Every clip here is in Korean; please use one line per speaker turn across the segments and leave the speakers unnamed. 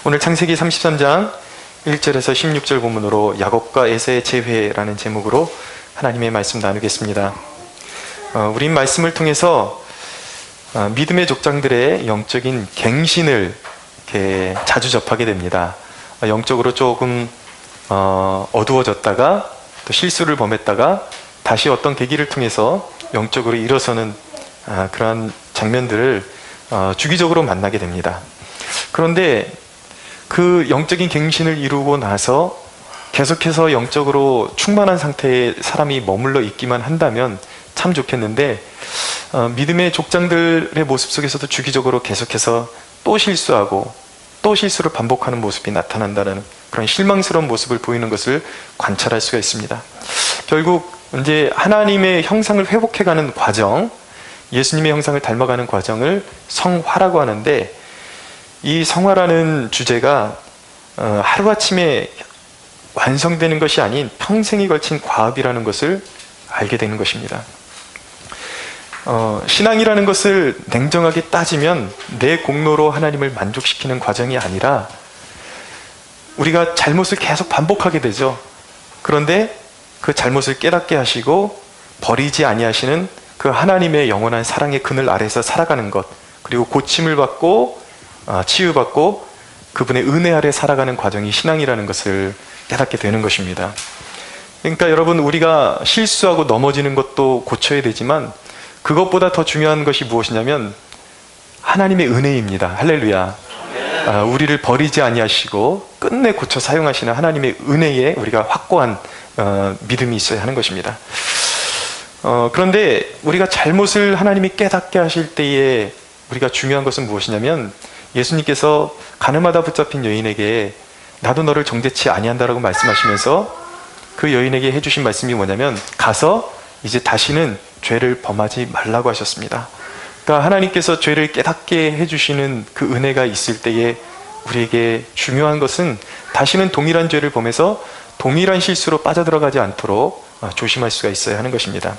오늘 창세기 33장 1절에서 16절 본문으로 야곱과 에서의 재회라는 제목으로 하나님의 말씀 나누겠습니다. 우리 말씀을 통해서 믿음의 족장들의 영적인 갱신을 이렇게 자주 접하게 됩니다. 영적으로 조금 어두워졌다가 또 실수를 범했다가 다시 어떤 계기를 통해서 영적으로 일어서는 그러한 장면들을 주기적으로 만나게 됩니다. 그런데 그 영적인 갱신을 이루고 나서 계속해서 영적으로 충만한 상태에 사람이 머물러 있기만 한다면 참 좋겠는데, 믿음의 족장들의 모습 속에서도 주기적으로 계속해서 또 실수하고 또 실수를 반복하는 모습이 나타난다는 그런 실망스러운 모습을 보이는 것을 관찰할 수가 있습니다. 결국 이제 하나님의 형상을 회복해가는 과정, 예수님의 형상을 닮아가는 과정을 성화라고 하는데, 이 성화라는 주제가 하루아침에 완성되는 것이 아닌 평생이 걸친 과업이라는 것을 알게 되는 것입니다. 신앙이라는 것을 냉정하게 따지면 내 공로로 하나님을 만족시키는 과정이 아니라 우리가 잘못을 계속 반복하게 되죠. 그런데 그 잘못을 깨닫게 하시고 버리지 아니하시는 그 하나님의 영원한 사랑의 그늘 아래서 살아가는 것, 그리고 고침을 받고 치유받고 그분의 은혜 아래 살아가는 과정이 신앙이라는 것을 깨닫게 되는 것입니다. 그러니까 여러분, 우리가 실수하고 넘어지는 것도 고쳐야 되지만 그것보다 더 중요한 것이 무엇이냐면 하나님의 은혜입니다. 할렐루야. 우리를 버리지 아니하시고 끝내 고쳐 사용하시는 하나님의 은혜에 우리가 확고한 믿음이 있어야 하는 것입니다. 그런데 우리가 잘못을 하나님이 깨닫게 하실 때에 우리가 중요한 것은 무엇이냐면, 예수님께서 가늠하다 붙잡힌 여인에게 나도 너를 정죄치 아니한다라고 말씀하시면서 그 여인에게 해주신 말씀이 뭐냐면, 가서 이제 다시는 죄를 범하지 말라고 하셨습니다. 그러니까 하나님께서 죄를 깨닫게 해주시는 그 은혜가 있을 때에 우리에게 중요한 것은 다시는 동일한 죄를 범해서 동일한 실수로 빠져들어가지 않도록 조심할 수가 있어야 하는 것입니다.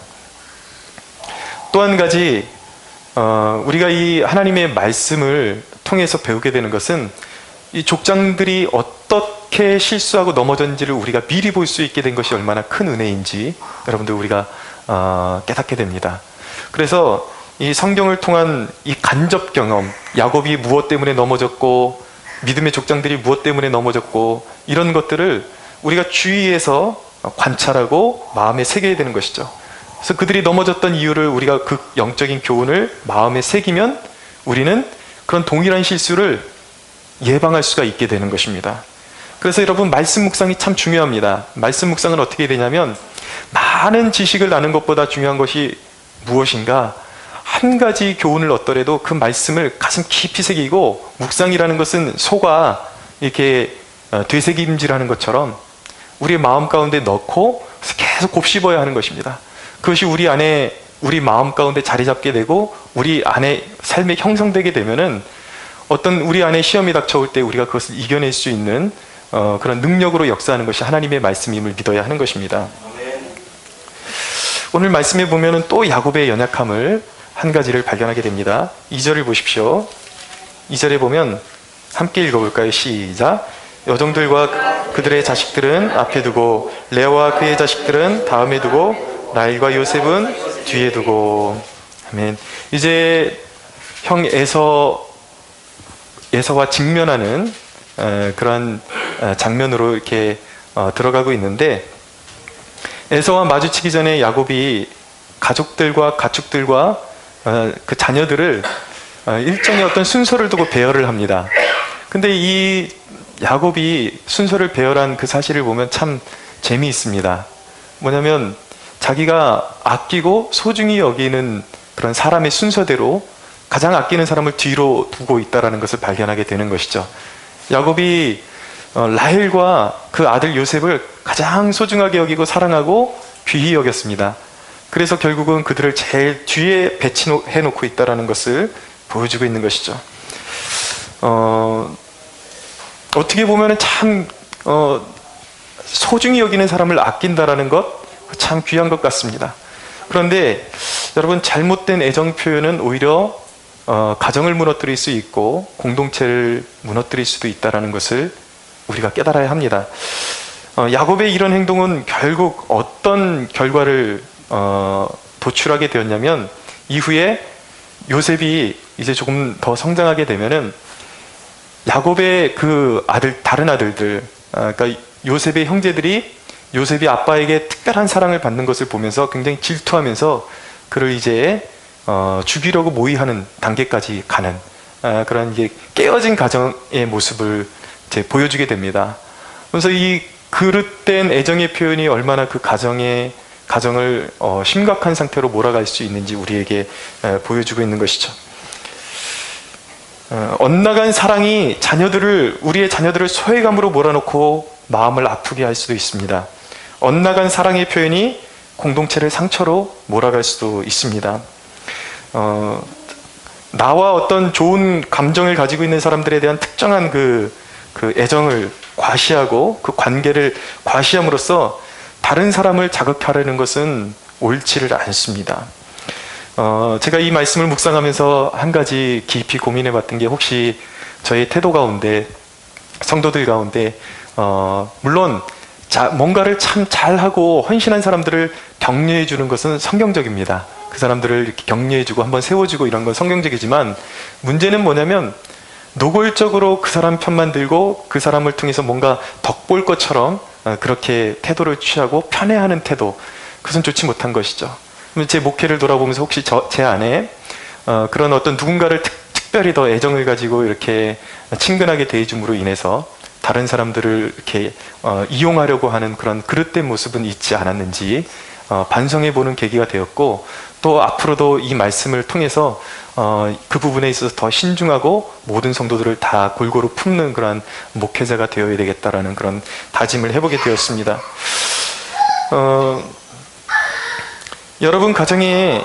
또 한 가지, 우리가 이 하나님의 말씀을 통해서 배우게 되는 것은 이 족장들이 어떻게 실수하고 넘어졌는지를 우리가 미리 볼 수 있게 된 것이 얼마나 큰 은혜인지 여러분들 우리가 깨닫게 됩니다. 그래서 이 성경을 통한 이 간접 경험, 야곱이 무엇 때문에 넘어졌고 믿음의 족장들이 무엇 때문에 넘어졌고 이런 것들을 우리가 주위에서 관찰하고 마음에 새겨야 되는 것이죠. 그래서 그들이 넘어졌던 이유를 우리가 그 영적인 교훈을 마음에 새기면 우리는 그런 동일한 실수를 예방할 수가 있게 되는 것입니다. 그래서 여러분, 말씀 묵상이 참 중요합니다. 말씀 묵상은 어떻게 되냐면, 많은 지식을 아는 것보다 중요한 것이 무엇인가, 한 가지 교훈을 얻더라도 그 말씀을 가슴 깊이 새기고, 묵상이라는 것은 소가 이렇게 되새김질하는 것처럼 우리의 마음 가운데 넣고 계속 곱씹어야 하는 것입니다. 그것이 우리 안에, 우리 마음 가운데 자리 잡게 되고 우리 안에 삶에 형성되게 되면은 어떤 우리 안에 시험이 닥쳐올 때 우리가 그것을 이겨낼 수 있는 그런 능력으로 역사하는 것이 하나님의 말씀임을 믿어야 하는 것입니다. 오늘 말씀에 보면은 또 야곱의 연약함을 한 가지를 발견하게 됩니다. 2절을 보십시오. 2절에 보면 함께 읽어볼까요? 시작. 여종들과 그들의 자식들은 앞에 두고 레아와 그의 자식들은 다음에 두고 라헬과 요셉은 뒤에 두고. 아멘. 이제 형 에서와 직면하는 그런 장면으로 이렇게 들어가고 있는데, 에서와 마주치기 전에 야곱이 가족들과 가축들과 그 자녀들을 일정의 어떤 순서를 두고 배열을 합니다. 근데 이 야곱이 순서를 배열한 그 사실을 보면 참 재미있습니다. 뭐냐면 자기가 아끼고 소중히 여기는 그런 사람의 순서대로 가장 아끼는 사람을 뒤로 두고 있다는 것을 발견하게 되는 것이죠. 야곱이 라헬과 그 아들 요셉을 가장 소중하게 여기고 사랑하고 귀히 여겼습니다. 그래서 결국은 그들을 제일 뒤에 배치해놓고 있다는 것을 보여주고 있는 것이죠. 어떻게 보면 참 소중히 여기는 사람을 아낀다라는 것 참 귀한 것 같습니다. 그런데 여러분, 잘못된 애정 표현은 오히려 가정을 무너뜨릴 수 있고 공동체를 무너뜨릴 수도 있다는 것을 우리가 깨달아야 합니다. 야곱의 이런 행동은 결국 어떤 결과를 도출하게 되었냐면, 이후에 요셉이 이제 조금 더 성장하게 되면은 야곱의 그 다른 아들들, 그러니까 요셉의 형제들이 요셉이 아빠에게 특별한 사랑을 받는 것을 보면서 굉장히 질투하면서 그를 이제 죽이려고 모의하는 단계까지 가는 그런 이제 깨어진 가정의 모습을 이제 보여주게 됩니다. 그래서 이 그릇된 애정의 표현이 얼마나 그 가정을 심각한 상태로 몰아갈 수 있는지 우리에게 보여주고 있는 것이죠. 엇나간 사랑이 우리의 자녀들을 소외감으로 몰아넣고 마음을 아프게 할 수도 있습니다. 엇나간 사랑의 표현이 공동체를 상처로 몰아갈 수도 있습니다. 나와 어떤 좋은 감정을 가지고 있는 사람들에 대한 특정한 그 애정을 과시하고 그 관계를 과시함으로써 다른 사람을 자극하려는 것은 옳지를 않습니다. 제가 이 말씀을 묵상하면서 한 가지 깊이 고민해 봤던 게, 혹시 저희 태도 가운데, 성도들 가운데 물론 뭔가를 참 잘하고 헌신한 사람들을 격려해 주는 것은 성경적입니다. 그 사람들을 이렇게 격려해 주고 한번 세워주고 이런 건 성경적이지만, 문제는 뭐냐면 노골적으로 그 사람 편만 들고 그 사람을 통해서 뭔가 덕볼 것처럼 그렇게 태도를 취하고 편애하는 태도, 그것은 좋지 못한 것이죠. 제 목회를 돌아보면서 혹시 제 안에 그런 어떤 누군가를 특별히 더 애정을 가지고 이렇게 친근하게 대해줌으로 인해서 다른 사람들을 이렇게 이용하려고 하는 그런 그릇된 모습은 있지 않았는지 반성해보는 계기가 되었고, 또 앞으로도 이 말씀을 통해서 그 부분에 있어서 더 신중하고 모든 성도들을 다 골고루 품는 그런 목회자가 되어야 되겠다라는 그런 다짐을 해보게 되었습니다. 여러분 가정에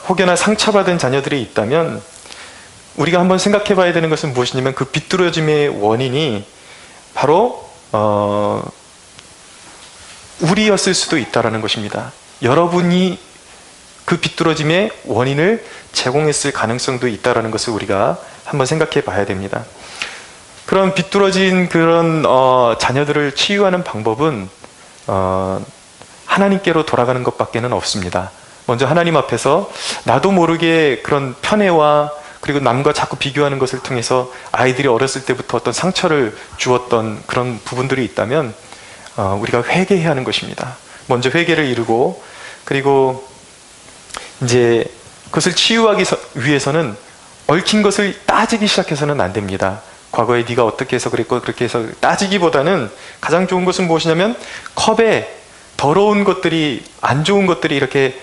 혹여나 상처받은 자녀들이 있다면 우리가 한번 생각해 봐야 되는 것은 무엇이냐면, 그 비뚤어짐의 원인이 바로 우리였을 수도 있다는 것입니다. 여러분이 그 비뚤어짐의 원인을 제공했을 가능성도 있다는 것을 우리가 한번 생각해 봐야 됩니다. 그런 비뚤어진 그런 자녀들을 치유하는 방법은 하나님께로 돌아가는 것밖에는 없습니다. 먼저 하나님 앞에서 나도 모르게 그런 편애와 그리고 남과 자꾸 비교하는 것을 통해서 아이들이 어렸을 때부터 어떤 상처를 주었던 그런 부분들이 있다면 우리가 회개해야 하는 것입니다. 먼저 회개를 이루고, 그리고 이제 그것을 치유하기 위해서는 얽힌 것을 따지기 시작해서는 안 됩니다. 과거에 네가 어떻게 해서 그랬고 그렇게 해서 따지기보다는 가장 좋은 것은 무엇이냐면, 컵에 더러운 것들이, 안 좋은 것들이 이렇게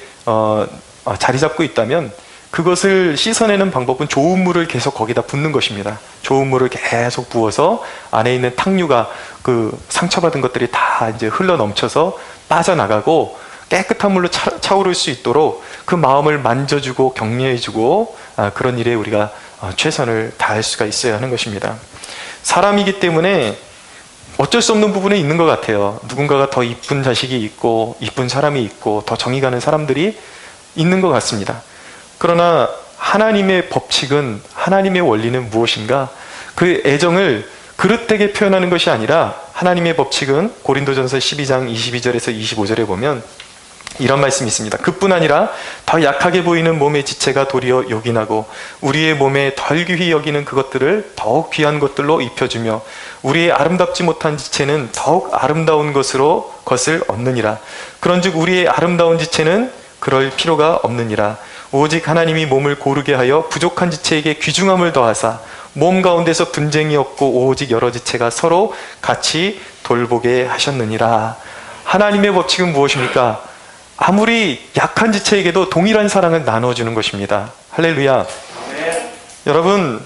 자리 잡고 있다면 그것을 씻어내는 방법은 좋은 물을 계속 거기다 붓는 것입니다. 좋은 물을 계속 부어서 안에 있는 탕류가, 그 상처받은 것들이 다 이제 흘러 넘쳐서 빠져나가고 깨끗한 물로 차오를 수 있도록 그 마음을 만져주고 격려해주고 그런 일에 우리가 최선을 다할 수가 있어야 하는 것입니다. 사람이기 때문에 어쩔 수 없는 부분이 있는 것 같아요. 누군가가 더 이쁜 자식이 있고 이쁜 사람이 있고 더 정이 가는 사람들이 있는 것 같습니다. 그러나 하나님의 법칙은, 하나님의 원리는 무엇인가? 그 애정을 그릇되게 표현하는 것이 아니라, 하나님의 법칙은 고린도전서 12장 22절에서 25절에 보면 이런 말씀이 있습니다. 그뿐 아니라 더 약하게 보이는 몸의 지체가 도리어 요긴하고 우리의 몸에 덜 귀히 여기는 그것들을 더욱 귀한 것들로 입혀주며 우리의 아름답지 못한 지체는 더욱 아름다운 것을 얻느니라. 그런즉 우리의 아름다운 지체는 그럴 필요가 없느니라. 오직 하나님이 몸을 고르게 하여 부족한 지체에게 귀중함을 더하사 몸 가운데서 분쟁이 없고 오직 여러 지체가 서로 같이 돌보게 하셨느니라. 하나님의 법칙은 무엇입니까? 아무리 약한 지체에게도 동일한 사랑을 나눠주는 것입니다. 할렐루야. 네. 여러분,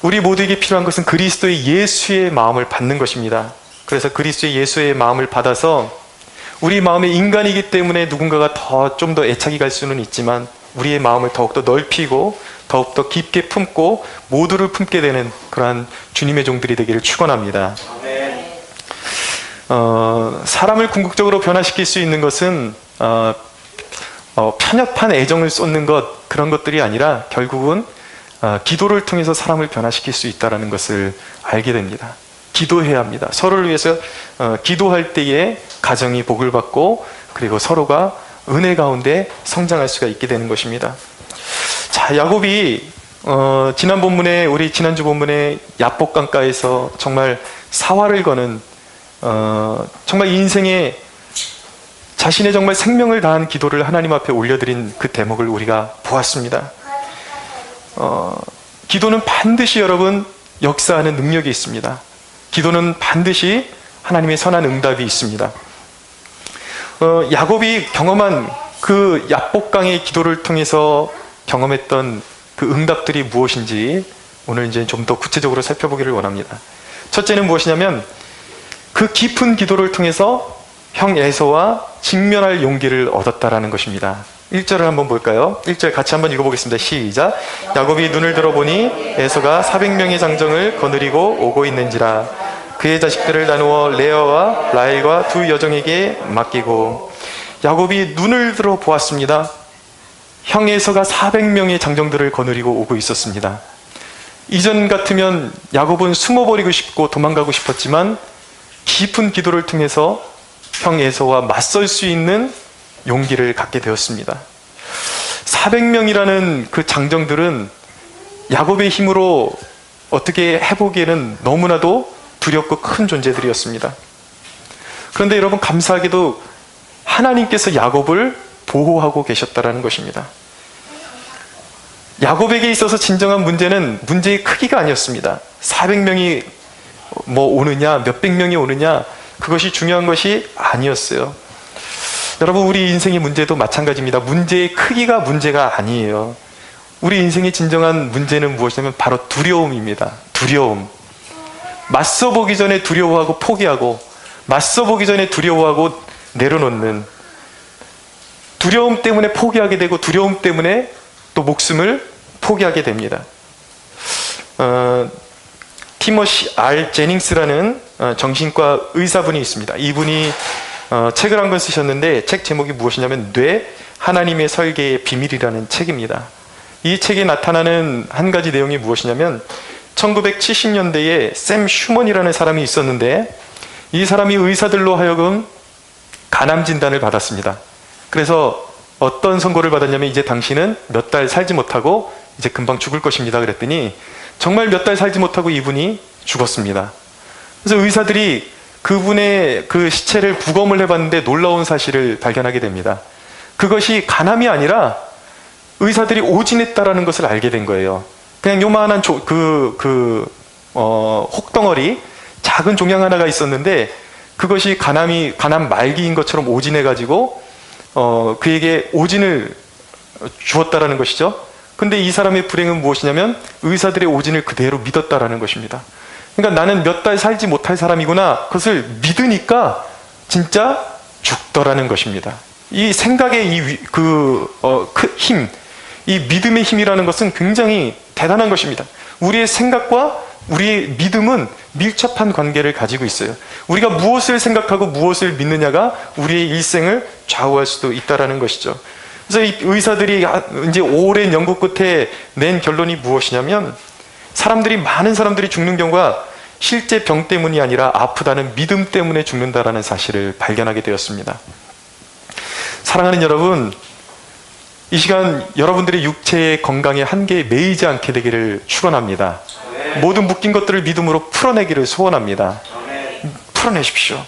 우리 모두에게 필요한 것은 그리스도의 예수의 마음을 받는 것입니다. 그래서 그리스도의 예수의 마음을 받아서 우리 마음의 인간이기 때문에 누군가가 좀 더 애착이 갈 수는 있지만 우리의 마음을 더욱더 넓히고 더욱더 깊게 품고 모두를 품게 되는 그러한 주님의 종들이 되기를 축원합니다. 사람을 궁극적으로 변화시킬 수 있는 것은 편협한 애정을 쏟는 것, 그런 것들이 아니라 결국은 기도를 통해서 사람을 변화시킬 수 있다는 것을 알게 됩니다. 기도해야 합니다. 서로를 위해서 기도할 때에 가정이 복을 받고, 그리고 서로가 은혜 가운데 성장할 수가 있게 되는 것입니다. 자, 야곱이 지난 본문에, 우리 지난주 본문에 야복강가에서 정말 사활을 거는 정말 인생의 자신의 정말 생명을 다한 기도를 하나님 앞에 올려드린 그 대목을 우리가 보았습니다. 기도는 반드시 여러분 역사하는 능력이 있습니다. 기도는 반드시 하나님의 선한 응답이 있습니다. 야곱이 경험한 그 야복강의 기도를 통해서 경험했던 그 응답들이 무엇인지 오늘 이제 좀 더 구체적으로 살펴보기를 원합니다. 첫째는 무엇이냐면 그 깊은 기도를 통해서 형 에서와 직면할 용기를 얻었다라는 것입니다. 1절을 한번 볼까요? 1절 같이 한번 읽어보겠습니다. 시작. 야곱이 눈을 들어보니 에서가 400명의 장정을 거느리고 오고 있는지라. 그의 자식들을 나누어 레아와 라헬과 두 여종에게 맡기고. 야곱이 눈을 들어 보았습니다. 형 에서가 400명의 장정들을 거느리고 오고 있었습니다. 이전 같으면 야곱은 숨어버리고 싶고 도망가고 싶었지만 깊은 기도를 통해서 형 에서와 맞설 수 있는 용기를 갖게 되었습니다. 400명이라는 그 장정들은 야곱의 힘으로 어떻게 해보기에는 너무나도 두렵고 큰 존재들이었습니다. 그런데 여러분, 감사하게도 하나님께서 야곱을 보호하고 계셨다는 것입니다. 야곱에게 있어서 진정한 문제는 문제의 크기가 아니었습니다. 400명이 오느냐, 몇백 명이 오느냐, 그것이 중요한 것이 아니었어요. 여러분, 우리 인생의 문제도 마찬가지입니다. 문제의 크기가 문제가 아니에요. 우리 인생의 진정한 문제는 무엇이냐면 바로 두려움입니다. 두려움. 맞서보기 전에 두려워하고 포기하고, 맞서보기 전에 두려워하고 내려놓는, 두려움 때문에 포기하게 되고 두려움 때문에 또 목숨을 포기하게 됩니다. 티머시 R 제닝스라는 정신과 의사분이 있습니다. 이분이 책을 한 권 쓰셨는데 책 제목이 무엇이냐면 뇌 하나님의 설계의 비밀이라는 책입니다. 이 책에 나타나는 한 가지 내용이 무엇이냐면 1970년대에 샘 슈먼이라는 사람이 있었는데 이 사람이 의사들로 하여금 간암 진단을 받았습니다. 그래서 어떤 선고를 받았냐면 이제 당신은 몇 달 살지 못하고 이제 금방 죽을 것입니다. 그랬더니 정말 몇 달 살지 못하고 이분이 죽었습니다. 그래서 의사들이 그분의 그 시체를 부검을 해봤는데 놀라운 사실을 발견하게 됩니다. 그것이 간암이 아니라 의사들이 오진했다라는 것을 알게 된 거예요. 그냥 요만한 혹덩어리, 작은 종양 하나가 있었는데 그것이 간암 말기인 것처럼 오진해가지고 그에게 오진을 주었다라는 것이죠. 근데 이 사람의 불행은 무엇이냐면 의사들의 오진을 그대로 믿었다라는 것입니다. 그러니까 나는 몇 달 살지 못할 사람이구나, 그것을 믿으니까 진짜 죽더라는 것입니다. 이 생각의 힘, 이 믿음의 힘이라는 것은 굉장히 대단한 것입니다. 우리의 생각과 우리의 믿음은 밀접한 관계를 가지고 있어요. 우리가 무엇을 생각하고 무엇을 믿느냐가 우리의 일생을 좌우할 수도 있다는 것이죠. 그래서 이 의사들이 이제 오랜 연구 끝에 낸 결론이 무엇이냐면 많은 사람들이 죽는 경우가 실제 병 때문이 아니라 아프다는 믿음 때문에 죽는다라는 사실을 발견하게 되었습니다. 사랑하는 여러분, 이 시간 여러분들의 육체의 건강에 한계에 매이지 않게 되기를 축원합니다. 모든 묶인 것들을 믿음으로 풀어내기를 소원합니다. 풀어내십시오.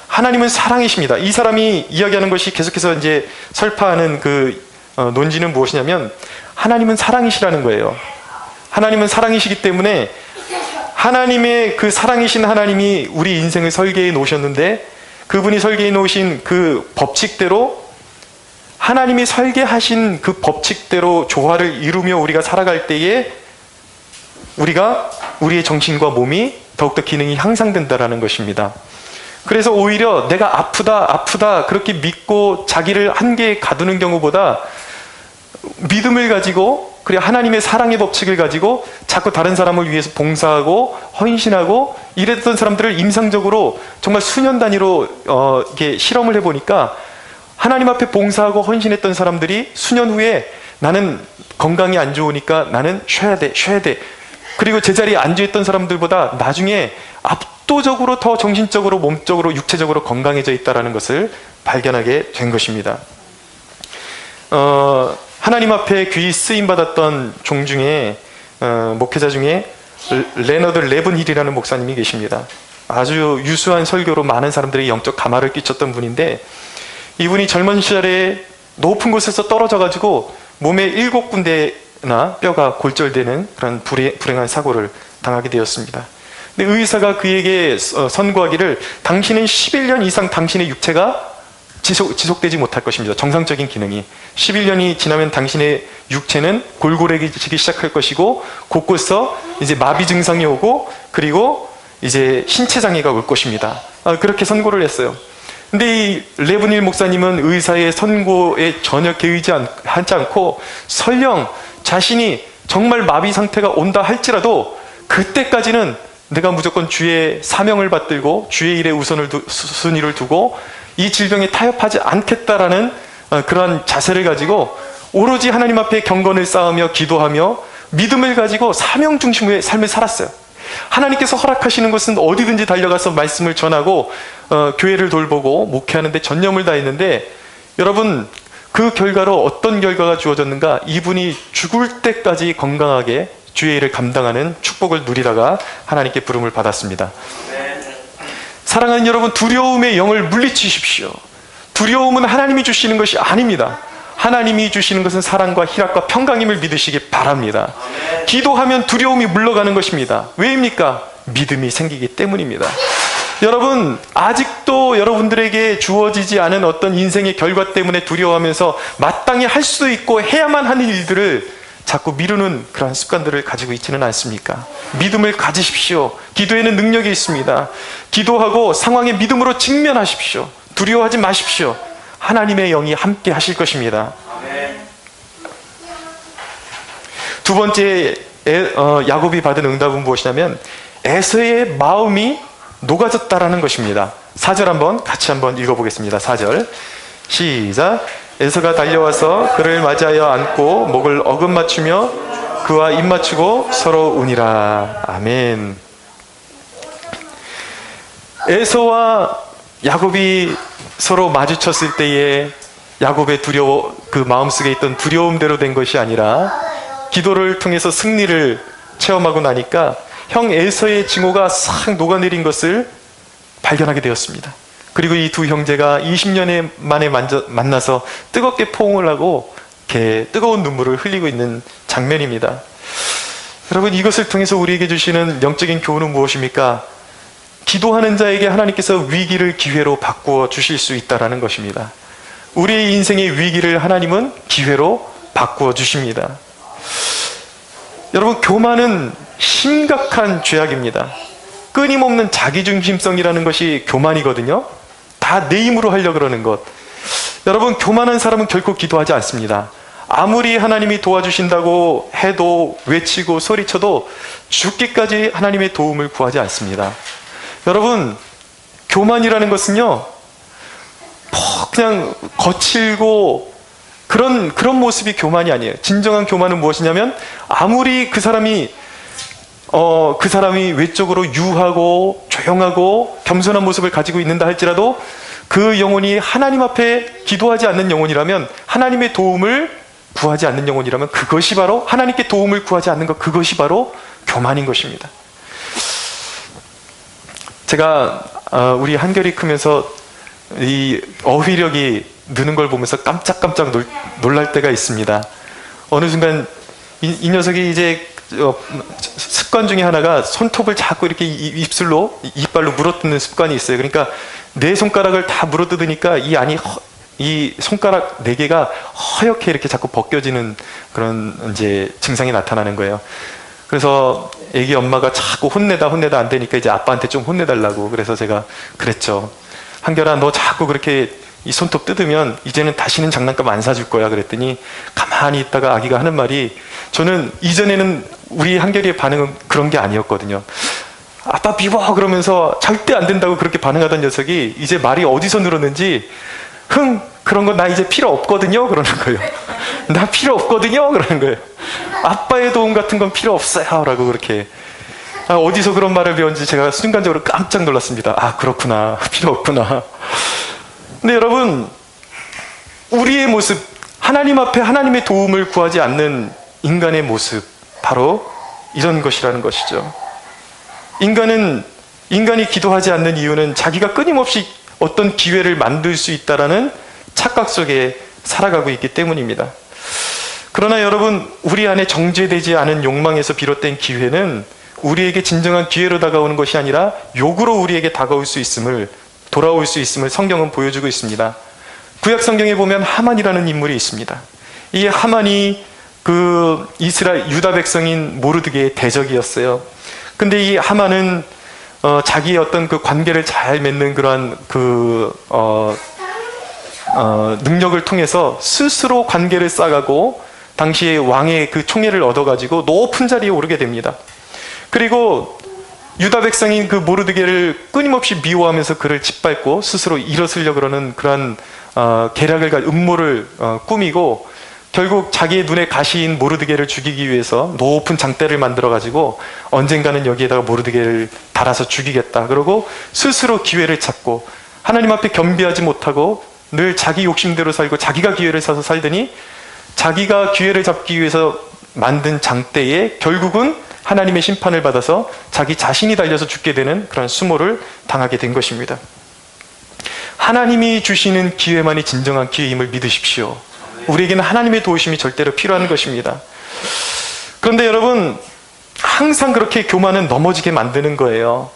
하나님은 사랑이십니다. 이 사람이 이야기하는 것이 계속해서 이제 설파하는 논지는 무엇이냐면 하나님은 사랑이시라는 거예요. 하나님은 사랑이시기 때문에 하나님의 그 사랑이신 하나님이 우리 인생을 설계해 놓으셨는데 그분이 설계해 놓으신 그 법칙대로, 하나님이 설계하신 그 법칙대로 조화를 이루며 우리가 살아갈 때에 우리의 정신과 몸이 더욱더 기능이 향상된다라는 것입니다. 그래서 오히려 내가 아프다 그렇게 믿고 자기를 한계에 가두는 경우보다 믿음을 가지고, 그리고 하나님의 사랑의 법칙을 가지고 자꾸 다른 사람을 위해서 봉사하고 헌신하고 이랬던 사람들을 임상적으로 정말 수년 단위로 이렇게 실험을 해보니까 하나님 앞에 봉사하고 헌신했던 사람들이 수년 후에 나는 건강이 안 좋으니까 나는 쉬어야 돼. 그리고 제자리에 앉아있던 사람들보다 나중에 압도적으로 더 정신적으로, 몸적으로, 육체적으로 건강해져 있다는 것을 발견하게 된 것입니다. 하나님 앞에 귀히 쓰임받았던 종 중에 목회자 중에 레너드 레븐힐이라는 목사님이 계십니다. 아주 유수한 설교로 많은 사람들이 영적 감화를 끼쳤던 분인데, 이분이 젊은 시절에 높은 곳에서 떨어져 가지고 몸에 7군데나 뼈가 골절되는 그런 불행한 사고를 당하게 되었습니다. 근데 의사가 그에게 선고하기를 당신은 11년 이상 당신의 육체가 지속되지 못할 것입니다. 정상적인 기능이 11년이 지나면 당신의 육체는 골골해지기 시작할 것이고, 곳곳서 이제 마비 증상이 오고, 그리고 이제 신체 장애가 올 것입니다. 그렇게 선고를 했어요. 근데 이 레븐힐 목사님은 의사의 선고에 전혀 개의하지 않고 설령 자신이 정말 마비 상태가 온다 할지라도 그때까지는 내가 무조건 주의 사명을 받들고 주의 일에 순위를 두고 이 질병에 타협하지 않겠다라는 그러한 자세를 가지고 오로지 하나님 앞에 경건을 쌓으며 기도하며 믿음을 가지고 사명 중심의 삶을 살았어요. 하나님께서 허락하시는 것은 어디든지 달려가서 말씀을 전하고 교회를 돌보고 목회하는 데 전념을 다했는데, 여러분 그 결과로 어떤 결과가 주어졌는가? 이분이 죽을 때까지 건강하게 주의 일을 감당하는 축복을 누리다가 하나님께 부름을 받았습니다. 사랑하는 여러분, 두려움의 영을 물리치십시오. 두려움은 하나님이 주시는 것이 아닙니다. 하나님이 주시는 것은 사랑과 희락과 평강임을 믿으시기 바랍니다. 기도하면 두려움이 물러가는 것입니다. 왜입니까? 믿음이 생기기 때문입니다. 여러분, 아직도 여러분들에게 주어지지 않은 어떤 인생의 결과 때문에 두려워하면서 마땅히 할 수도 있고 해야만 하는 일들을 자꾸 미루는 그러한 습관들을 가지고 있지는 않습니까? 믿음을 가지십시오. 기도에는 능력이 있습니다. 기도하고 상황에 믿음으로 직면하십시오. 두려워하지 마십시오. 하나님의 영이 함께 하실 것입니다. 두 번째 야곱이 받은 응답은 무엇이냐면 에서의 마음이 녹아졌다라는 것입니다. 4절 같이 한번 읽어보겠습니다. 4절 시작. 에서가 달려와서 그를 맞이하여 안고 목을 어금 맞추며 그와 입 맞추고 서로 우니라. 아멘. 에서와 야곱이 서로 마주쳤을 때에 야곱의 그 마음속에 있던 두려움대로 된 것이 아니라 기도를 통해서 승리를 체험하고 나니까 형 에서의 징후가 싹 녹아내린 것을 발견하게 되었습니다. 그리고 이 두 형제가 20년 만에 만나서 뜨겁게 포옹을 하고 이렇게 뜨거운 눈물을 흘리고 있는 장면입니다. 여러분, 이것을 통해서 우리에게 주시는 영적인 교훈은 무엇입니까? 기도하는 자에게 하나님께서 위기를 기회로 바꾸어 주실 수 있다는 것입니다. 우리의 인생의 위기를 하나님은 기회로 바꾸어 주십니다. 여러분, 교만은 심각한 죄악입니다. 끊임없는 자기중심성이라는 것이 교만이거든요. 다 내 힘으로 하려고 그러는 것. 여러분, 교만한 사람은 결코 기도하지 않습니다. 아무리 하나님이 도와주신다고 해도 외치고 소리쳐도 죽기까지 하나님의 도움을 구하지 않습니다. 여러분, 교만이라는 것은요, 그냥 거칠고 그런 모습이 교만이 아니에요. 진정한 교만은 무엇이냐면 아무리 그 사람이 외적으로 유하고 조용하고 겸손한 모습을 가지고 있는다 할지라도 그 영혼이 하나님 앞에 기도하지 않는 영혼이라면, 하나님의 도움을 구하지 않는 영혼이라면 그것이 바로, 하나님께 도움을 구하지 않는 것, 그것이 바로 교만인 것입니다. 제가 우리 한결이 크면서 이 어휘력이 느는 걸 보면서 깜짝깜짝 놀랄 때가 있습니다. 어느 순간 이 녀석이 이제 습관 중에 하나가 손톱을 자꾸 이렇게 이빨로 물어뜯는 습관이 있어요. 그러니까 네 손가락을 다 물어뜯으니까 이 손가락 4개가 허옇게 이렇게 자꾸 벗겨지는 그런 이제 증상이 나타나는 거예요. 그래서 애기 엄마가 자꾸 혼내다 안 되니까 이제 아빠한테 좀 혼내달라고. 그래서 제가 그랬죠. 한결아, 너 자꾸 그렇게 이 손톱 뜯으면 이제는 다시는 장난감 안 사줄 거야. 그랬더니 가만히 있다가 아기가 하는 말이, 저는 이전에는 우리 한결이의 반응은 그런 게 아니었거든요. 아빠 비워 그러면서 절대 안 된다고 그렇게 반응하던 녀석이 이제 말이 어디서 늘었는지 그런 거 나 이제 필요 없거든요. 그러는 거예요. 나 필요 없거든요. 그러는 거예요. 아빠의 도움 같은 건 필요 없어요. 라고 그렇게. 어디서 그런 말을 배웠는지 제가 순간적으로 깜짝 놀랐습니다. 아, 그렇구나. 필요 없구나. 근데 여러분, 우리의 모습, 하나님 앞에 하나님의 도움을 구하지 않는 인간의 모습, 바로 이런 것이라는 것이죠. 인간이 기도하지 않는 이유는 자기가 끊임없이 어떤 기회를 만들 수 있다라는 착각 속에 살아가고 있기 때문입니다. 그러나 여러분, 우리 안에 정죄되지 않은 욕망에서 비롯된 기회는 우리에게 진정한 기회로 다가오는 것이 아니라 욕으로 우리에게 다가올 수 있음을, 돌아올 수 있음을 성경은 보여주고 있습니다. 구약 성경에 보면 하만이라는 인물이 있습니다. 이 하만이 그 이스라엘 유다 백성인 모르드게의 대적이었어요. 근데 이 하만은 자기의 어떤 그 관계를 잘 맺는 그러한 능력을 통해서 스스로 관계를 쌓아가고 당시에 왕의 그 총애를 얻어가지고 높은 자리에 오르게 됩니다. 그리고 유다 백성인 그 모르드게를 끊임없이 미워하면서 그를 짓밟고 스스로 일어서려고 그러는 그러한 계략을 음모를 꾸미고 결국 자기의 눈에 가시인 모르드게를 죽이기 위해서 높은 장대를 만들어가지고 언젠가는 여기에다가 모르드게를 달아서 죽이겠다. 그러고 스스로 기회를 찾고 하나님 앞에 겸비하지 못하고 늘 자기 욕심대로 살고 자기가 기회를 사서 살더니 자기가 기회를 잡기 위해서 만든 장대에 결국은 하나님의 심판을 받아서 자기 자신이 달려서 죽게 되는 그런 수모를 당하게 된 것입니다. 하나님이 주시는 기회만이 진정한 기회임을 믿으십시오. 우리에게는 하나님의 도우심이 절대로 필요한 것입니다. 그런데 여러분, 항상 그렇게 교만은 넘어지게 만드는 거예요.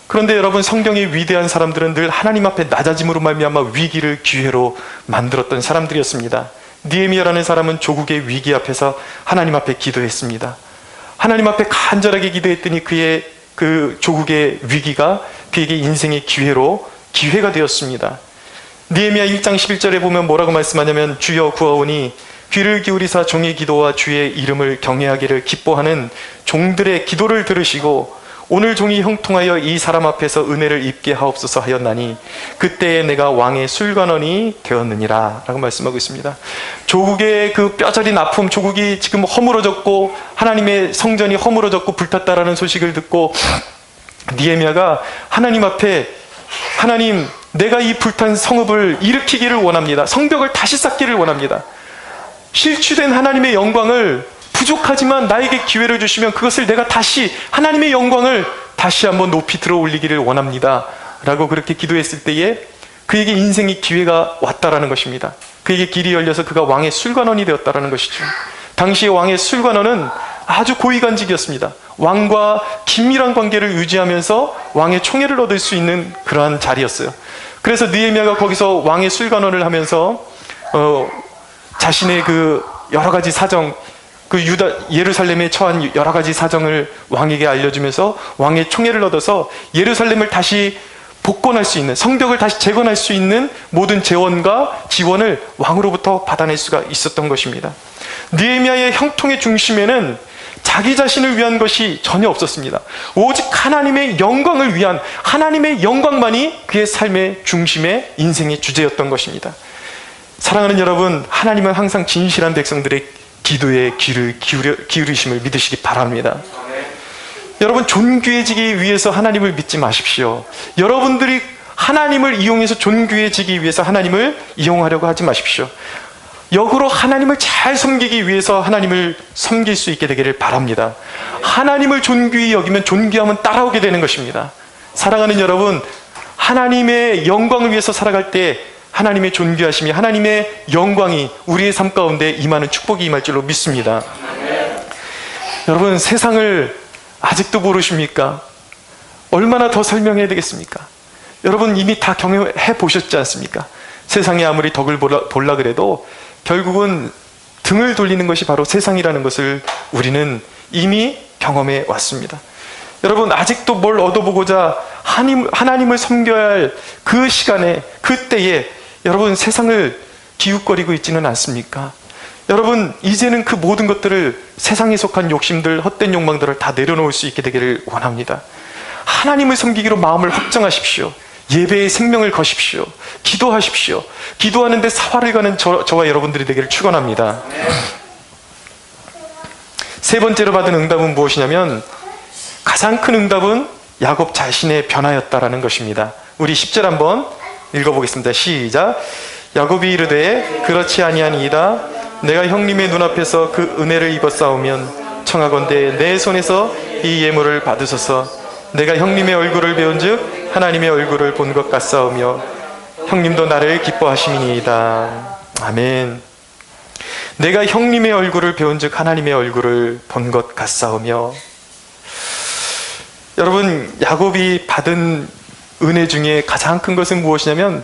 그런데 여러분, 성경의 위대한 사람들은 늘 하나님 앞에 낮아짐으로 말미암아 위기를 기회로 만들었던 사람들이었습니다. 느헤미야라는 사람은 조국의 위기 앞에서 하나님 앞에 기도했습니다. 하나님 앞에 간절하게 기도했더니 그의 그 조국의 위기가 그에게 인생의 기회가 되었습니다. 느헤미야 1장 11절에 보면 뭐라고 말씀하냐면, 주여 구하오니 귀를 기울이사 종의 기도와 주의 이름을 경외하기를 기뻐하는 종들의 기도를 들으시고 오늘 종이 형통하여 이 사람 앞에서 은혜를 입게 하옵소서 하였나니 그때에 내가 왕의 술관원이 되었느니라 라고 말씀하고 있습니다. 조국의 그 뼈저린 아픔, 조국이 지금 허물어졌고 하나님의 성전이 허물어졌고 불탔다라는 소식을 듣고 느헤미야가 하나님 앞에, 하나님, 내가 이 불탄 성읍을 일으키기를 원합니다. 성벽을 다시 쌓기를 원합니다. 실추된 하나님의 영광을, 부족하지만 나에게 기회를 주시면 그것을 내가 다시, 하나님의 영광을 다시 한번 높이 들어 올리기를 원합니다 라고 그렇게 기도했을 때에 그에게 인생의 기회가 왔다라는 것입니다. 그에게 길이 열려서 그가 왕의 술관원이 되었다라는 것이죠. 당시의 왕의 술관원은 아주 고위관직이었습니다. 왕과 긴밀한 관계를 유지하면서 왕의 총애를 얻을 수 있는 그러한 자리였어요. 그래서 느헤미야가 거기서 왕의 술관원을 하면서 자신의 그 여러 가지 사정, 그 예루살렘에 처한 여러 가지 사정을 왕에게 알려주면서 왕의 총애를 얻어서 예루살렘을 다시 복권할 수 있는, 성벽을 다시 재건할 수 있는 모든 재원과 지원을 왕으로부터 받아낼 수가 있었던 것입니다. 느헤미야의 형통의 중심에는 자기 자신을 위한 것이 전혀 없었습니다. 오직 하나님의 영광을 위한, 하나님의 영광만이 그의 삶의 중심의 인생의 주제였던 것입니다. 사랑하는 여러분, 하나님은 항상 진실한 백성들의 기도에 귀를 기울이심을 믿으시기 바랍니다. 여러분, 존귀해지기 위해서 하나님을 믿지 마십시오. 여러분들이 하나님을 이용해서 존귀해지기 위해서 하나님을 이용하려고 하지 마십시오. 역으로 하나님을 잘 섬기기 위해서 하나님을 섬길 수 있게 되기를 바랍니다. 하나님을 존귀히 여기면 존귀함은 따라오게 되는 것입니다. 사랑하는 여러분, 하나님의 영광을 위해서 살아갈 때 하나님의 존귀하심이, 하나님의 영광이 우리의 삶 가운데 임하는 축복이 임할 줄로 믿습니다. 여러분, 세상을 아직도 모르십니까? 얼마나 더 설명해야 되겠습니까? 여러분 이미 다 경험해 보셨지 않습니까? 세상에 아무리 덕을 볼라 그래도 결국은 등을 돌리는 것이 바로 세상이라는 것을 우리는 이미 경험해 왔습니다. 여러분, 아직도 뭘 얻어보고자 하나님을 섬겨야 할 그 시간에, 그때에 여러분 세상을 기웃거리고 있지는 않습니까? 여러분, 이제는 그 모든 것들을, 세상에 속한 욕심들, 헛된 욕망들을 다 내려놓을 수 있게 되기를 원합니다. 하나님을 섬기기로 마음을 확정하십시오. 예배의 생명을 거십시오. 기도하십시오. 기도하는데 사활을 가는 저와 여러분들이 되기를 축원합니다. 세 번째로 받은 응답은 무엇이냐면, 가장 큰 응답은 야곱 자신의 변화였다라는 것입니다. 우리 10절 한번 읽어보겠습니다. 시작. 야곱이 이르되 그렇지 아니하니이다. 내가 형님의 눈앞에서 그 은혜를 입었사오면 청하건대 내 손에서 이 예물을 받으소서. 내가 형님의 얼굴을 배운즉 하나님의 얼굴을 본 것 같사오며 형님도 나를 기뻐하심이니이다. 아멘. 내가 형님의 얼굴을 배운즉 하나님의 얼굴을 본 것 같사오며. 여러분, 야곱이 받은 은혜 중에 가장 큰 것은 무엇이냐면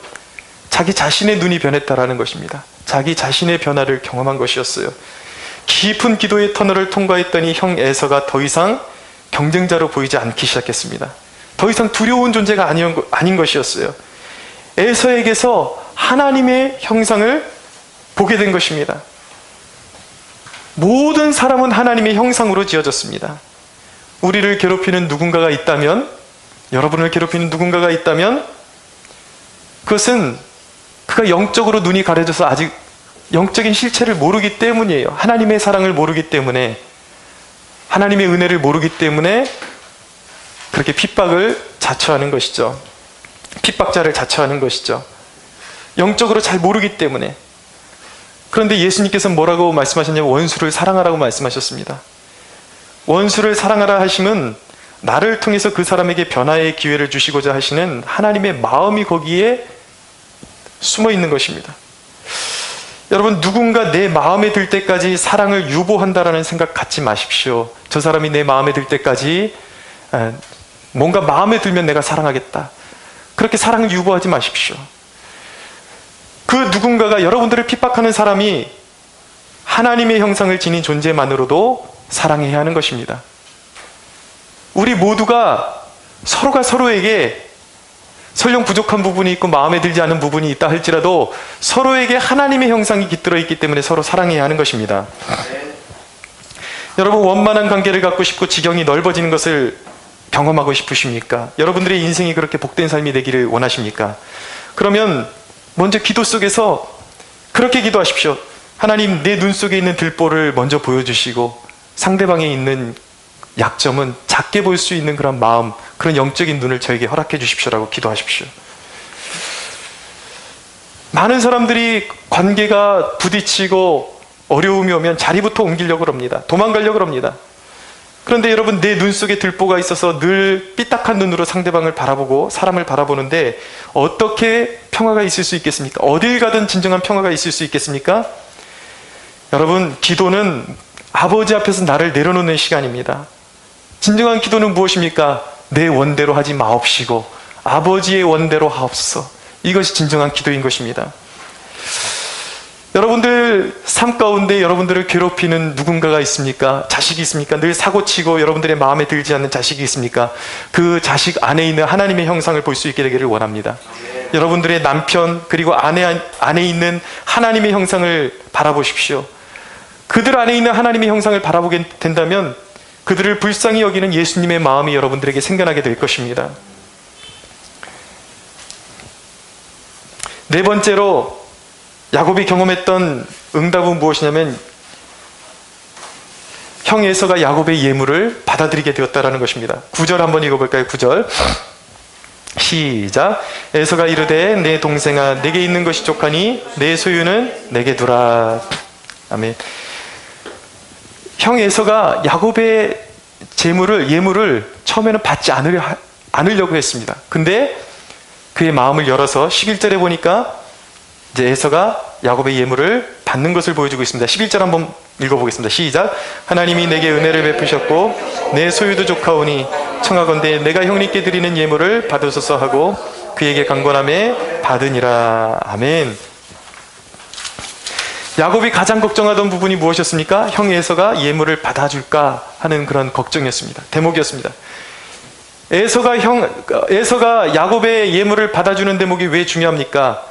자기 자신의 눈이 변했다라는 것입니다. 자기 자신의 변화를 경험한 것이었어요. 깊은 기도의 터널을 통과했더니 형 에서가 더 이상 경쟁자로 보이지 않기 시작했습니다. 더 이상 두려운 존재가 아닌 것이었어요. 에서에게서 하나님의 형상을 보게 된 것입니다. 모든 사람은 하나님의 형상으로 지어졌습니다. 우리를 괴롭히는 누군가가 있다면, 여러분을 괴롭히는 누군가가 있다면, 그것은 그가 영적으로 눈이 가려져서 아직 영적인 실체를 모르기 때문이에요. 하나님의 사랑을 모르기 때문에, 하나님의 은혜를 모르기 때문에 그렇게 핍박을 자처하는 것이죠. 핍박자를 자처하는 것이죠. 영적으로 잘 모르기 때문에. 그런데 예수님께서 뭐라고 말씀하셨냐면 원수를 사랑하라고 말씀하셨습니다. 원수를 사랑하라 하심은 나를 통해서 그 사람에게 변화의 기회를 주시고자 하시는 하나님의 마음이 거기에 숨어 있는 것입니다. 여러분, 누군가 내 마음에 들 때까지 사랑을 유보한다라는 생각 갖지 마십시오. 저 사람이 내 마음에 들 때까지 뭔가 마음에 들면 내가 사랑하겠다. 그렇게 사랑을 유보하지 마십시오. 그 누군가가, 여러분들을 핍박하는 사람이 하나님의 형상을 지닌 존재만으로도 사랑해야 하는 것입니다. 우리 모두가 서로가 서로에게 설령 부족한 부분이 있고 마음에 들지 않은 부분이 있다 할지라도 서로에게 하나님의 형상이 깃들어 있기 때문에 서로 사랑해야 하는 것입니다. 여러분, 원만한 관계를 갖고 싶고 지경이 넓어지는 것을 경험하고 싶으십니까? 여러분들의 인생이 그렇게 복된 삶이 되기를 원하십니까? 그러면 먼저 기도 속에서 그렇게 기도하십시오. 하나님, 내 눈 속에 있는 들보를 먼저 보여주시고 상대방에 있는 약점은 작게 볼 수 있는 그런 마음, 그런 영적인 눈을 저에게 허락해 주십시오라고 기도하십시오. 많은 사람들이 관계가 부딪히고 어려움이 오면 자리부터 옮기려고 합니다. 도망가려고 합니다. 그런데 여러분, 내 눈 속에 들보가 있어서 늘 삐딱한 눈으로 상대방을 바라보고 사람을 바라보는데 어떻게 평화가 있을 수 있겠습니까? 어딜 가든 진정한 평화가 있을 수 있겠습니까? 여러분, 기도는 아버지 앞에서 나를 내려놓는 시간입니다. 진정한 기도는 무엇입니까? 내 원대로 하지 마옵시고 아버지의 원대로 하옵소서. 이것이 진정한 기도인 것입니다. 여러분들 삶 가운데 여러분들을 괴롭히는 누군가가 있습니까? 자식이 있습니까? 늘 사고치고 여러분들의 마음에 들지 않는 자식이 있습니까? 그 자식 안에 있는 하나님의 형상을 볼 수 있게 되기를 원합니다. 여러분들의 남편 그리고 아내 안에 있는 하나님의 형상을 바라보십시오. 그들 안에 있는 하나님의 형상을 바라보게 된다면 그들을 불쌍히 여기는 예수님의 마음이 여러분들에게 생겨나게 될 것입니다. 네 번째로 야곱이 경험했던 응답은 무엇이냐면 형 에서가 야곱의 예물을 받아들이게 되었다는 것입니다. 9절 한번 읽어볼까요? 9절 시작. 에서가 이르되 내 동생아 내게 있는 것이 족하니 내 소유는 내게 두라. 아멘. 형 에서가 야곱의 예물을 처음에는 받지 않으려고 했습니다. 근데 그의 마음을 열어서 11절에 보니까 이제 에서가 야곱의 예물을 받는 것을 보여주고 있습니다. 11절 한번 읽어보겠습니다. 시작. 하나님이 내게 은혜를 베푸셨고 내 소유도 족하오니 청하건대 내가 형님께 드리는 예물을 받으소서 하고 그에게 간구하매 받으니라. 아멘. 야곱이 가장 걱정하던 부분이 무엇이었습니까? 형 에서가 예물을 받아줄까 하는 그런 걱정이었습니다. 대목이었습니다. 에서가 야곱의 예물을 받아주는 대목이 왜 중요합니까?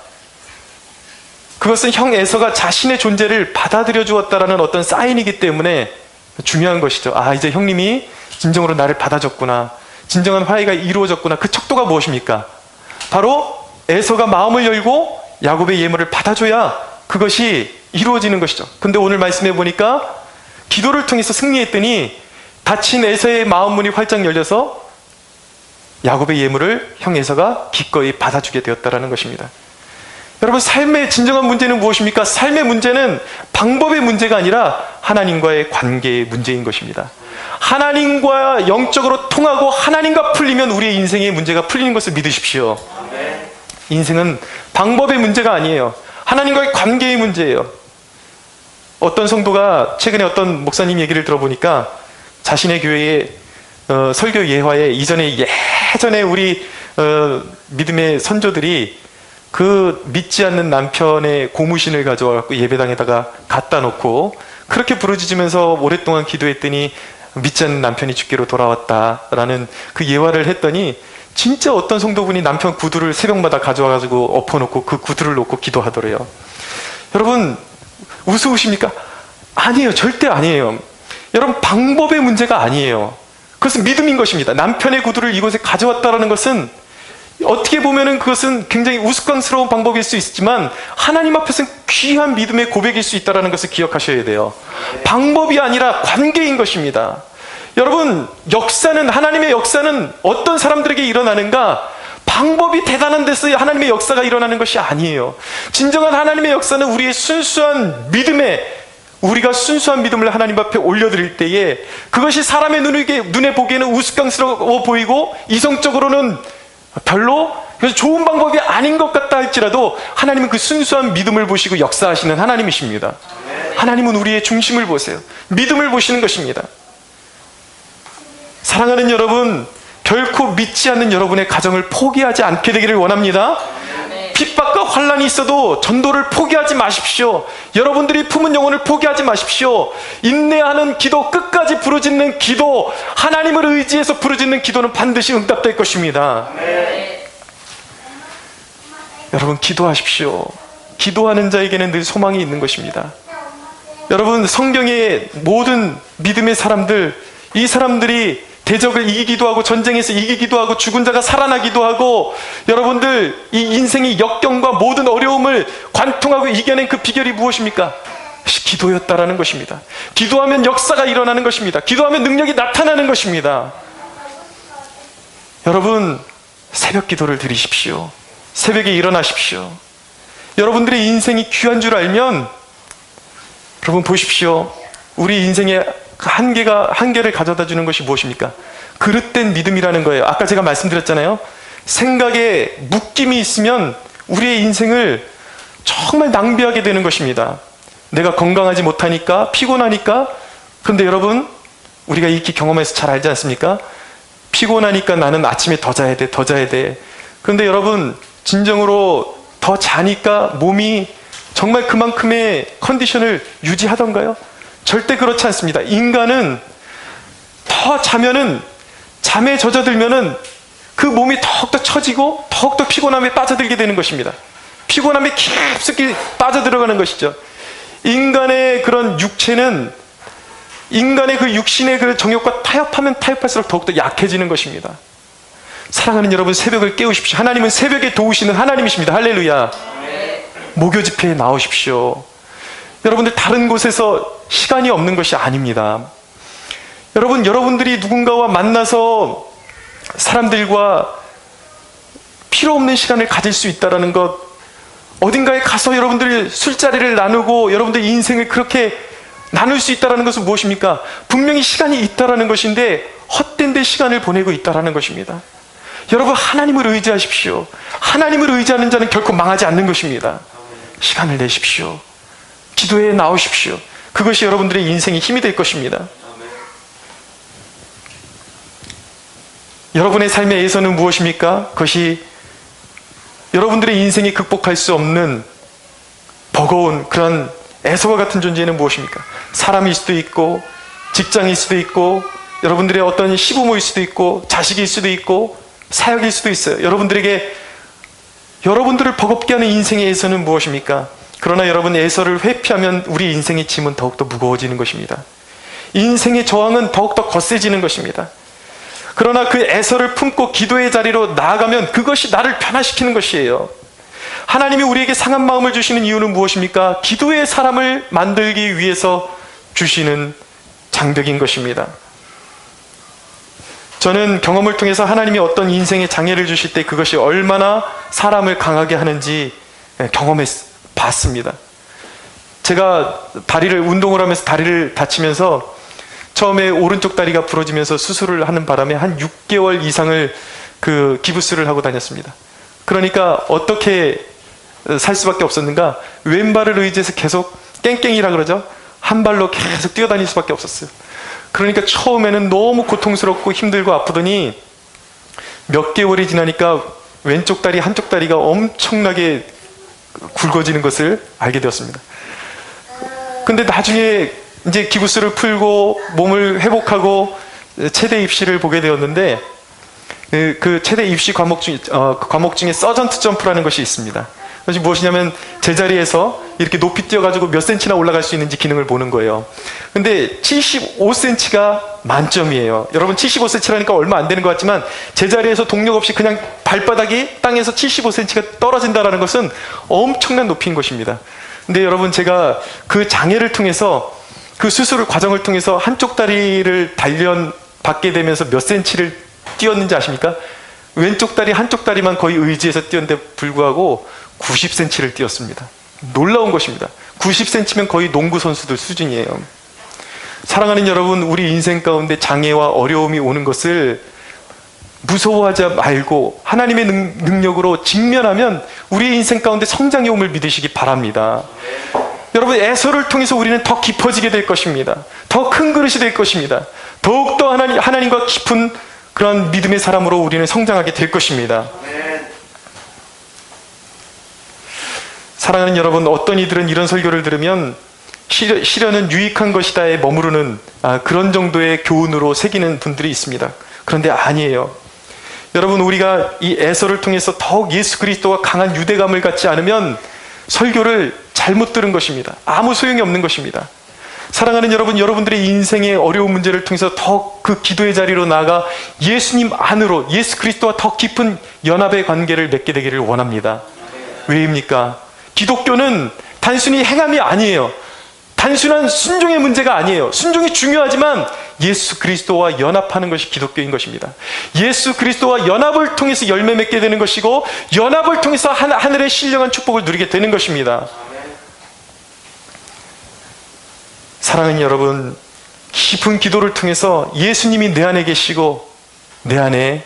그것은 형 에서가 자신의 존재를 받아들여 주었다라는 어떤 사인이기 때문에 중요한 것이죠. 아, 이제 형님이 진정으로 나를 받아줬구나. 진정한 화해가 이루어졌구나. 그 척도가 무엇입니까? 바로 에서가 마음을 열고 야곱의 예물을 받아줘야 그것이 이루어지는 것이죠. 근데 오늘 말씀해 보니까 기도를 통해서 승리했더니 닫힌 에서의 마음 문이 활짝 열려서 야곱의 예물을 형 에서가 기꺼이 받아주게 되었다는 것입니다. 여러분, 삶의 진정한 문제는 무엇입니까? 삶의 문제는 방법의 문제가 아니라 하나님과의 관계의 문제인 것입니다. 하나님과 영적으로 통하고 하나님과 풀리면 우리의 인생의 문제가 풀리는 것을 믿으십시오. 인생은 방법의 문제가 아니에요. 하나님과의 관계의 문제예요. 어떤 성도가 최근에 어떤 목사님 얘기를 들어보니까 자신의 교회의 설교 예화에 예전에 우리 믿음의 선조들이 그 믿지 않는 남편의 고무신을 가져와서 예배당에다가 갖다 놓고 그렇게 부르짖으면서 오랫동안 기도했더니 믿지 않는 남편이 주께로 돌아왔다라는 그 예화를 했더니 진짜 어떤 성도분이 남편 구두를 새벽마다 가져와가지고 엎어놓고 그 구두를 놓고 기도하더래요. 여러분, 우스우십니까? 아니에요. 절대 아니에요. 여러분, 방법의 문제가 아니에요. 그것은 믿음인 것입니다. 남편의 구두를 이곳에 가져왔다는 것은 어떻게 보면은 그것은 굉장히 우스꽝스러운 방법일 수 있지만 하나님 앞에서는 귀한 믿음의 고백일 수 있다는 것을 기억하셔야 돼요. 방법이 아니라 관계인 것입니다. 여러분, 하나님의 역사는 어떤 사람들에게 일어나는가? 방법이 대단한 데서 하나님의 역사가 일어나는 것이 아니에요. 진정한 하나님의 역사는 우리의 우리가 순수한 믿음을 하나님 앞에 올려드릴 때에 그것이 사람의 눈에 보기에는 우스꽝스러워 보이고 이성적으로는 별로 그래서 좋은 방법이 아닌 것 같다 할지라도 하나님은 그 순수한 믿음을 보시고 역사하시는 하나님이십니다. 하나님은 우리의 중심을 보세요. 믿음을 보시는 것입니다. 사랑하는 여러분, 결코 믿지 않는 여러분의 가정을 포기하지 않게 되기를 원합니다. 핍박과 환란이 있어도 전도를 포기하지 마십시오. 여러분들이 품은 영혼을 포기하지 마십시오. 인내하는 기도, 끝까지 부르짖는 기도, 하나님을 의지해서 부르짖는 기도는 반드시 응답될 것입니다. 여러분, 기도하십시오. 기도하는 자에게는 늘 소망이 있는 것입니다. 여러분, 성경의 모든 믿음의 사람들, 이 사람들이 대적을 이기기도 하고 전쟁에서 이기기도 하고 죽은 자가 살아나기도 하고 여러분들 이 인생의 역경과 모든 어려움을 관통하고 이겨낸 그 비결이 무엇입니까? 기도였다라는 것입니다. 기도하면 역사가 일어나는 것입니다. 기도하면 능력이 나타나는 것입니다. 여러분, 새벽 기도를 드리십시오. 새벽에 일어나십시오. 여러분들의 인생이 귀한 줄 알면 여러분 보십시오. 우리 인생의 한계를 가져다 주는 것이 무엇입니까? 그릇된 믿음이라는 거예요. 아까 제가 말씀드렸잖아요. 생각에 묶임이 있으면 우리의 인생을 정말 낭비하게 되는 것입니다. 내가 건강하지 못하니까, 피곤하니까. 그런데 여러분, 우리가 익히 경험해서 잘 알지 않습니까? 피곤하니까 나는 아침에 더 자야 돼. 그런데 여러분, 진정으로 더 자니까 몸이 정말 그만큼의 컨디션을 유지하던가요? 절대 그렇지 않습니다. 인간은 더 자면은, 잠에 젖어들면은 그 몸이 더욱더 처지고 더욱더 피곤함에 빠져들게 되는 것입니다. 피곤함에 깊숙이 빠져들어가는 것이죠. 인간의 그런 육체는 인간의 그 육신의 그 정욕과 타협하면 타협할수록 더욱더 약해지는 것입니다. 사랑하는 여러분, 새벽을 깨우십시오. 하나님은 새벽에 도우시는 하나님이십니다. 할렐루야. 목요 집회에 나오십시오. 여러분들 다른 곳에서 시간이 없는 것이 아닙니다. 여러분들이 누군가와 만나서 사람들과 필요 없는 시간을 가질 수 있다는 것, 어딘가에 가서 여러분들이 술자리를 나누고 여러분들 인생을 그렇게 나눌 수 있다는 것은 무엇입니까? 분명히 시간이 있다는 것인데 헛된 데 시간을 보내고 있다는 것입니다. 여러분, 하나님을 의지하십시오. 하나님을 의지하는 자는 결코 망하지 않는 것입니다. 시간을 내십시오. 기도에 나오십시오. 그것이 여러분들의 인생의 힘이 될 것입니다. 여러분의 삶의 예선은 무엇입니까? 그것이 여러분들의 인생이 극복할 수 없는 버거운 그런 에서와 같은 존재는 무엇입니까? 사람일 수도 있고, 직장일 수도 있고, 여러분들의 어떤 시부모일 수도 있고, 자식일 수도 있고, 사역일 수도 있어요. 여러분들을 버겁게 하는 인생의 에서는 무엇입니까? 그러나 여러분, 에서를 회피하면 우리 인생의 짐은 더욱더 무거워지는 것입니다. 인생의 저항은 더욱더 거세지는 것입니다. 그러나 그 애서를 품고 기도의 자리로 나아가면 그것이 나를 변화시키는 것이에요. 하나님이 우리에게 상한 마음을 주시는 이유는 무엇입니까? 기도의 사람을 만들기 위해서 주시는 장벽인 것입니다. 저는 경험을 통해서 하나님이 어떤 인생의 장애를 주실 때 그것이 얼마나 사람을 강하게 하는지 경험해 봤습니다. 제가 운동을 하면서 다리를 다치면서 처음에 오른쪽 다리가 부러지면서 수술을 하는 바람에 한 6개월 이상을 그 기부스를 하고 다녔습니다. 그러니까 어떻게 살 수밖에 없었는가? 왼발을 의지해서 계속 깽깽이라 그러죠? 한 발로 계속 뛰어다닐 수밖에 없었어요. 그러니까 처음에는 너무 고통스럽고 힘들고 아프더니 몇 개월이 지나니까 왼쪽 다리, 한쪽 다리가 엄청나게 굵어지는 것을 알게 되었습니다. 근데 나중에 이제 기부스를 풀고 몸을 회복하고 체대 입시를 보게 되었는데 그 체대 입시 과목 중에 서전트 점프라는 것이 있습니다. 그것이 무엇이냐면 제자리에서 이렇게 높이 뛰어가지고 몇 센치나 올라갈 수 있는지 기능을 보는 거예요. 근데 75cm가 만점이에요. 여러분 75cm라니까 얼마 안 되는 것 같지만 제자리에서 동력 없이 그냥 발바닥이 땅에서 75cm가 떨어진다는 것은 엄청난 높이인 것입니다. 근데 여러분 제가 그 장애를 통해서 그 수술 과정을 통해서 한쪽 다리를 단련받게 되면서 몇 센치를 뛰었는지 아십니까? 왼쪽 다리 한쪽 다리만 거의 의지해서 뛰었는데 불구하고 90cm를 뛰었습니다. 놀라운 것입니다. 90cm면 거의 농구 선수들 수준이에요. 사랑하는 여러분, 우리 인생 가운데 장애와 어려움이 오는 것을 무서워하지 말고 하나님의 능력으로 직면하면 우리의 인생 가운데 성장이 옴을 믿으시기 바랍니다. 여러분, 애서를 통해서 우리는 더 깊어지게 될 것입니다. 더 큰 그릇이 될 것입니다. 더욱더 하나님과 깊은 그런 믿음의 사람으로 우리는 성장하게 될 것입니다. 사랑하는 여러분, 어떤 이들은 이런 설교를 들으면 시련은 유익한 것이다에 머무르는 그런 정도의 교훈으로 새기는 분들이 있습니다. 그런데 아니에요. 여러분, 우리가 이 애서를 통해서 더욱 예수 그리스도와 강한 유대감을 갖지 않으면 설교를 잘못 들은 것입니다. 아무 소용이 없는 것입니다. 사랑하는 여러분, 여러분들의 인생의 어려운 문제를 통해서 더 그 기도의 자리로 나아가 예수님 안으로 예수 그리스도와 더 깊은 연합의 관계를 맺게 되기를 원합니다. 왜입니까? 기독교는 단순히 행함이 아니에요. 단순한 순종의 문제가 아니에요. 순종이 중요하지만 예수 그리스도와 연합하는 것이 기독교인 것입니다. 예수 그리스도와 연합을 통해서 열매 맺게 되는 것이고 연합을 통해서 하늘의 신령한 축복을 누리게 되는 것입니다. 사랑하는 여러분, 깊은 기도를 통해서 예수님이 내 안에 계시고 내 안에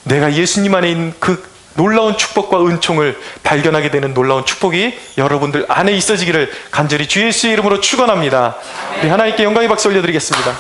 내가 예수님 안에 있는 그 놀라운 축복과 은총을 발견하게 되는 놀라운 축복이 여러분들 안에 있어지기를 간절히 주 예수의 이름으로 축원합니다. 우리 하나님께 영광의 박수 올려드리겠습니다.